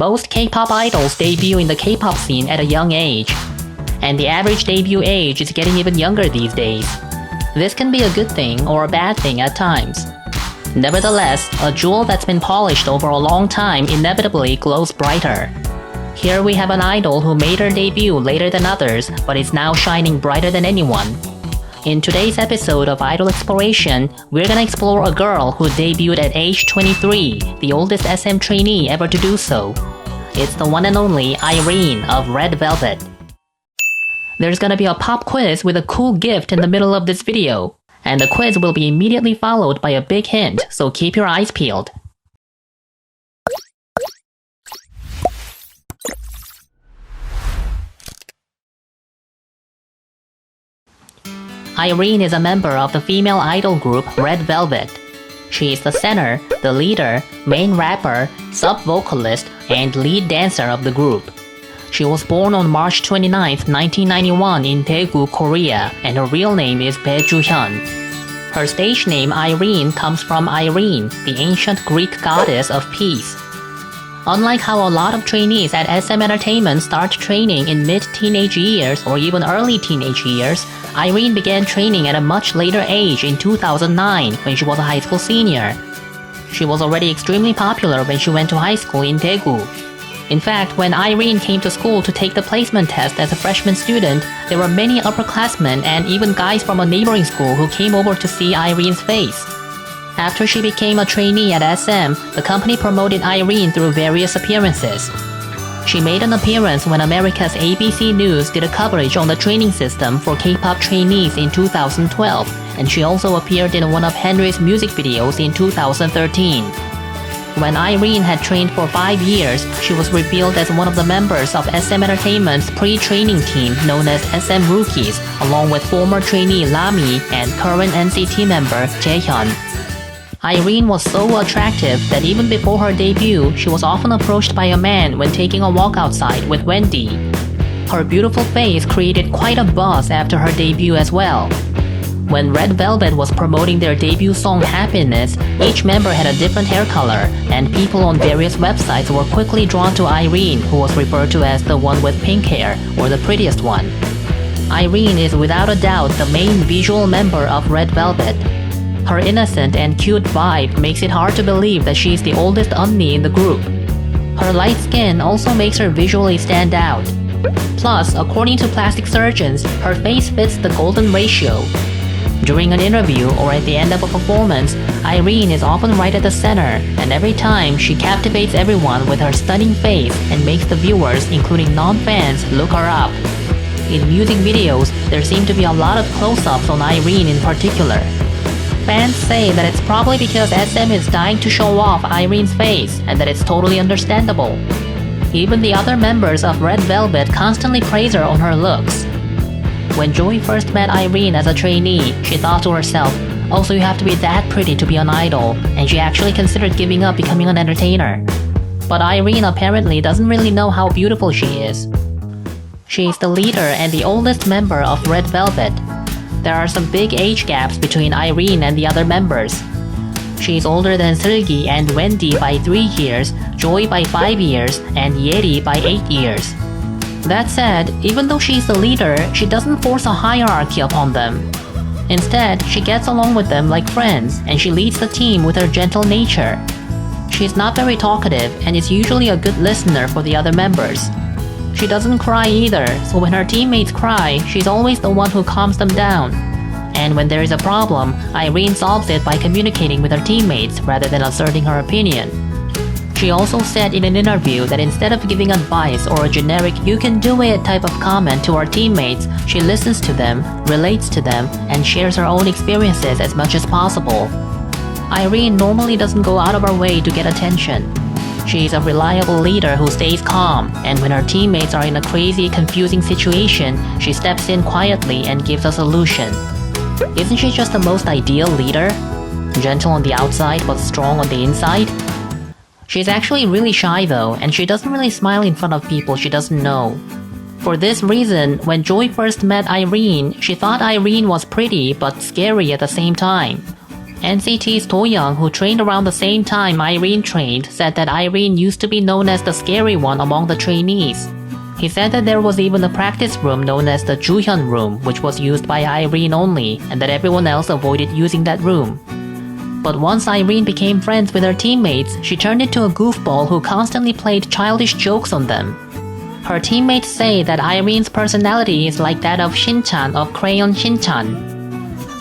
Most K-pop idols debut in the K-pop scene at a young age, and the average debut age is getting even younger these days. This can be a good thing or a bad thing at times. Nevertheless, a jewel that's been polished over a long time inevitably glows brighter. Here we have an idol who made her debut later than others, but is now shining brighter than anyone. In today's episode of Idol Exploration, we're gonna explore a girl who debuted at age 23, the oldest SM trainee ever to do so. It's the one and only Irene of Red Velvet. There's gonna be a pop quiz with a cool gift in the middle of this video, and the quiz will be immediately followed by a big hint, so keep your eyes peeled. Irene is a member of the female idol group Red Velvet. She is the center, the leader, main rapper, sub-vocalist, and lead dancer of the group. She was born on March 29, 1991 in Daegu, Korea, and her real name is Bae Joo-hyun. Her stage name Irene comes from Irene, the ancient Greek goddess of peace. Unlike how a lot of trainees at SM Entertainment start training in mid-teenage years or even early teenage years, Irene began training at a much later age in 2009 when she was a high school senior. She was already extremely popular when she went to high school in Daegu. In fact, when Irene came to school to take the placement test as a freshman student, there were many upperclassmen and even guys from a neighboring school who came over to see Irene's face. After she became a trainee at SM, the company promoted Irene through various appearances. She made an appearance when America's ABC News did a coverage on the training system for K-pop trainees in 2012, and she also appeared in one of Henry's music videos in 2013. When Irene had trained for 5 years, she was revealed as one of the members of SM Entertainment's pre-training team known as SM Rookies, along with former trainee Lami and current NCT member Jaehyun. Irene was so attractive that even before her debut, she was often approached by a man when taking a walk outside with Wendy. Her beautiful face created quite a buzz after her debut as well. When Red Velvet was promoting their debut song Happiness, each member had a different hair color, and people on various websites were quickly drawn to Irene, who was referred to as the one with pink hair, or the prettiest one. Irene is without a doubt the main visual member of Red Velvet. Her innocent and cute vibe makes it hard to believe that she's the oldest 언니 in the group. Her light skin also makes her visually stand out. Plus, according to plastic surgeons, her face fits the golden ratio. During an interview or at the end of a performance, Irene is often right at the center, and every time she captivates everyone with her stunning face and makes the viewers, including non-fans, look her up. In music videos, there seem to be a lot of close-ups on Irene in particular. Fans say that it's probably because SM is dying to show off Irene's face, and that it's totally understandable. Even the other members of Red Velvet constantly praise her on her looks. When Joy first met Irene as a trainee, she thought to herself, "Oh, so you have to be that pretty to be an idol," and she actually considered giving up becoming an entertainer. But Irene apparently doesn't really know how beautiful she is. She is the leader and the oldest member of Red Velvet. There are some big age gaps between Irene and the other members. She is older than Seulgi and Wendy by 3 years, Joy by 5 years, and Yeri by 8 years. That said, even though she's the leader, she doesn't force a hierarchy upon them. Instead, she gets along with them like friends, and she leads the team with her gentle nature. She's not very talkative and is usually a good listener for the other members. She doesn't cry either, so when her teammates cry, she's always the one who calms them down. And when there is a problem, Irene solves it by communicating with her teammates rather than asserting her opinion. She also said in an interview that instead of giving advice or a generic "you can do it" type of comment to her teammates, she listens to them, relates to them, and shares her own experiences as much as possible. Irene normally doesn't go out of her way to get attention. She's a reliable leader who stays calm, and when her teammates are in a crazy, confusing situation, she steps in quietly and gives a solution. Isn't she just the most ideal leader? Gentle on the outside but strong on the inside? She's actually really shy though, and she doesn't really smile in front of people she doesn't know. For this reason, when Joy first met Irene, she thought Irene was pretty but scary at the same time. NCT's Toyoung, who trained around the same time Irene trained, said that Irene used to be known as the scary one among the trainees. He said that there was even a practice room known as the Juhyun room, which was used by Irene only, and that everyone else avoided using that room. But once Irene became friends with her teammates, she turned into a goofball who constantly played childish jokes on them. Her teammates say that Irene's personality is like that of Shin-chan of Crayon Shin-chan.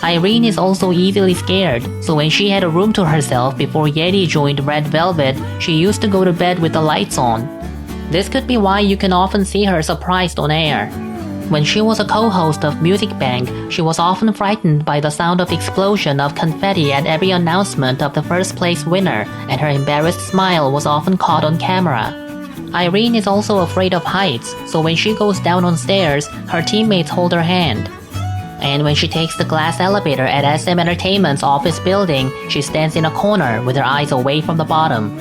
Irene is also easily scared, so when she had a room to herself before Yeri joined Red Velvet, she used to go to bed with the lights on. This could be why you can often see her surprised on air. When she was a co-host of Music Bank, she was often frightened by the sound of explosion of confetti at every announcement of the first place winner, and her embarrassed smile was often caught on camera. Irene is also afraid of heights, so when she goes down on stairs, her teammates hold her hand. And when she takes the glass elevator at SM Entertainment's office building, she stands in a corner with her eyes away from the bottom.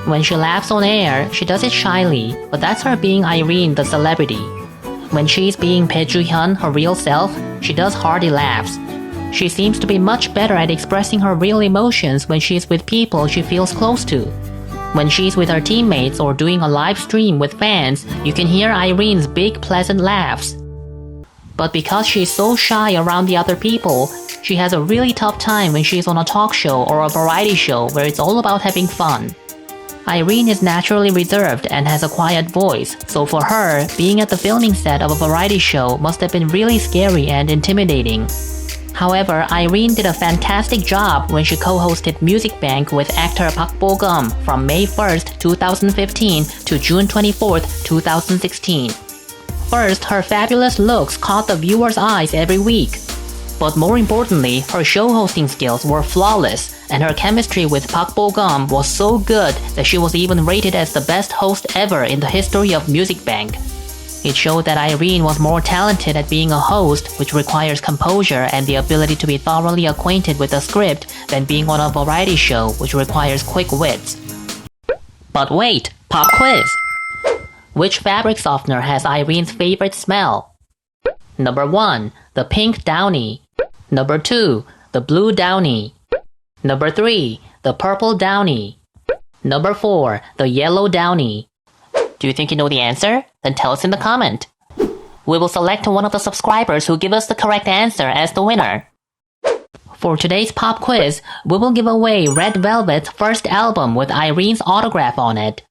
When she laughs on air, she does it shyly, but that's her being Irene the celebrity. When she's being Bae Joo-hyun, her real self, she does hearty laughs. She seems to be much better at expressing her real emotions when she's with people she feels close to. When she's with her teammates or doing a live stream with fans, you can hear Irene's big pleasant laughs. But because she's so shy around the other people, she has a really tough time when she's on a talk show or a variety show where it's all about having fun. Irene is naturally reserved and has a quiet voice, so for her, being at the filming set of a variety show must have been really scary and intimidating. However, Irene did a fantastic job when she co-hosted Music Bank with actor Park Bo-gum from May 1st, 2015 to June 24th, 2016. First, her fabulous looks caught the viewers' eyes every week. But more importantly, her show hosting skills were flawless, and her chemistry with Park Bo-gum was so good that she was even rated as the best host ever in the history of Music Bank. It showed that Irene was more talented at being a host, which requires composure and the ability to be thoroughly acquainted with the script, than being on a variety show, which requires quick wits. But wait, pop quiz! Which fabric softener has Irene's favorite smell? Number 1, the pink Downy. Number 2, the blue Downy. Number 3, the purple Downy. Number 4, the yellow Downy. Do you think you know the answer? Then tell us in the comment. We will select one of the subscribers who give us the correct answer as the winner. For today's pop quiz, we will give away Red Velvet's first album with Irene's autograph on it.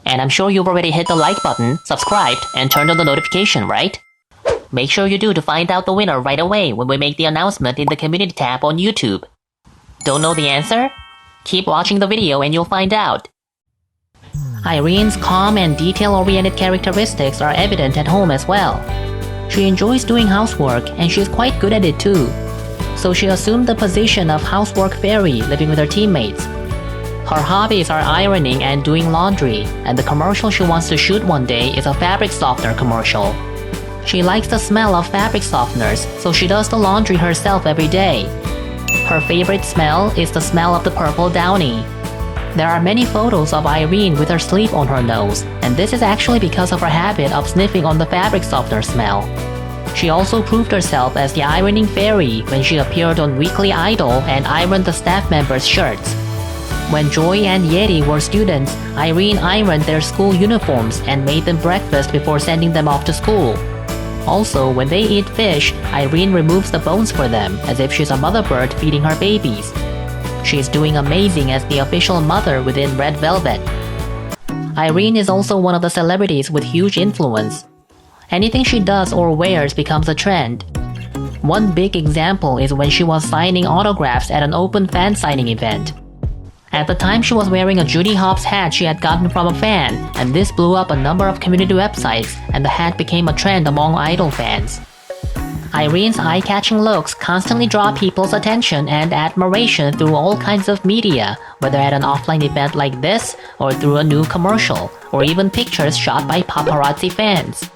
And I'm sure you've already hit the like button, subscribed, and turned on the notification, right? Make sure you do to find out the winner right away when we make the announcement in the community tab on YouTube. Don't know the answer? Keep watching the video and you'll find out. Irene's calm and detail-oriented characteristics are evident at home as well. She enjoys doing housework and she's quite good at it too. So she assumed the position of housework fairy living with her teammates. Her hobbies are ironing and doing laundry, and the commercial she wants to shoot one day is a fabric softener commercial. She likes the smell of fabric softeners, so she does the laundry herself every day. Her favorite smell is the smell of the purple Downy. There are many photos of Irene with her sleeve on her nose, and this is actually because of her habit of sniffing on the fabric softener smell. She also proved herself as the ironing fairy when she appeared on Weekly Idol and ironed the staff members' shirts. When Joy and Yeri were students, Irene ironed their school uniforms and made them breakfast before sending them off to school. Also, when they eat fish, Irene removes the bones for them, as if she's a mother bird feeding her babies. She's doing amazing as the official mother within Red Velvet. Irene is also one of the celebrities with huge influence. Anything she does or wears becomes a trend. One big example is when she was signing autographs at an open fan signing event. At the time, she was wearing a Judy Hopps hat she had gotten from a fan, and this blew up a number of community websites, and the hat became a trend among idol fans. Irene's eye-catching looks constantly draw people's attention and admiration through all kinds of media, whether at an offline event like this, or through a new commercial, or even pictures shot by paparazzi fans.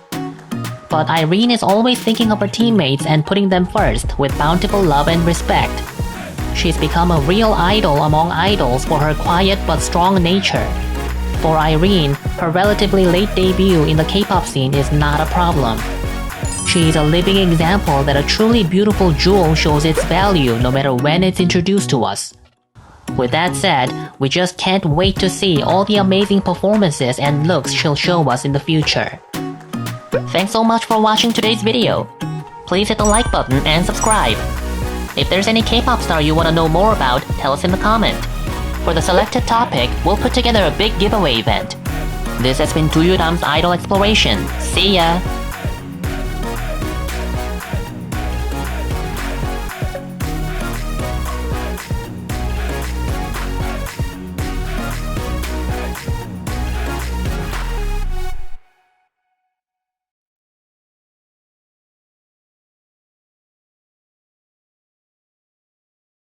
But Irene is always thinking of her teammates and putting them first, with bountiful love and respect. She's become a real idol among idols for her quiet but strong nature. For Irene, her relatively late debut in the K-pop scene is not a problem. She is a living example that a truly beautiful jewel shows its value no matter when it's introduced to us. With that said, we just can't wait to see all the amazing performances and looks she'll show us in the future. Thanks so much for watching today's video. Please hit the like button and subscribe. If there's any K-pop star you want to know more about, tell us in the comment. For the selected topic, we'll put together a big giveaway event. This has been Duyudam's Idol Exploration. See ya!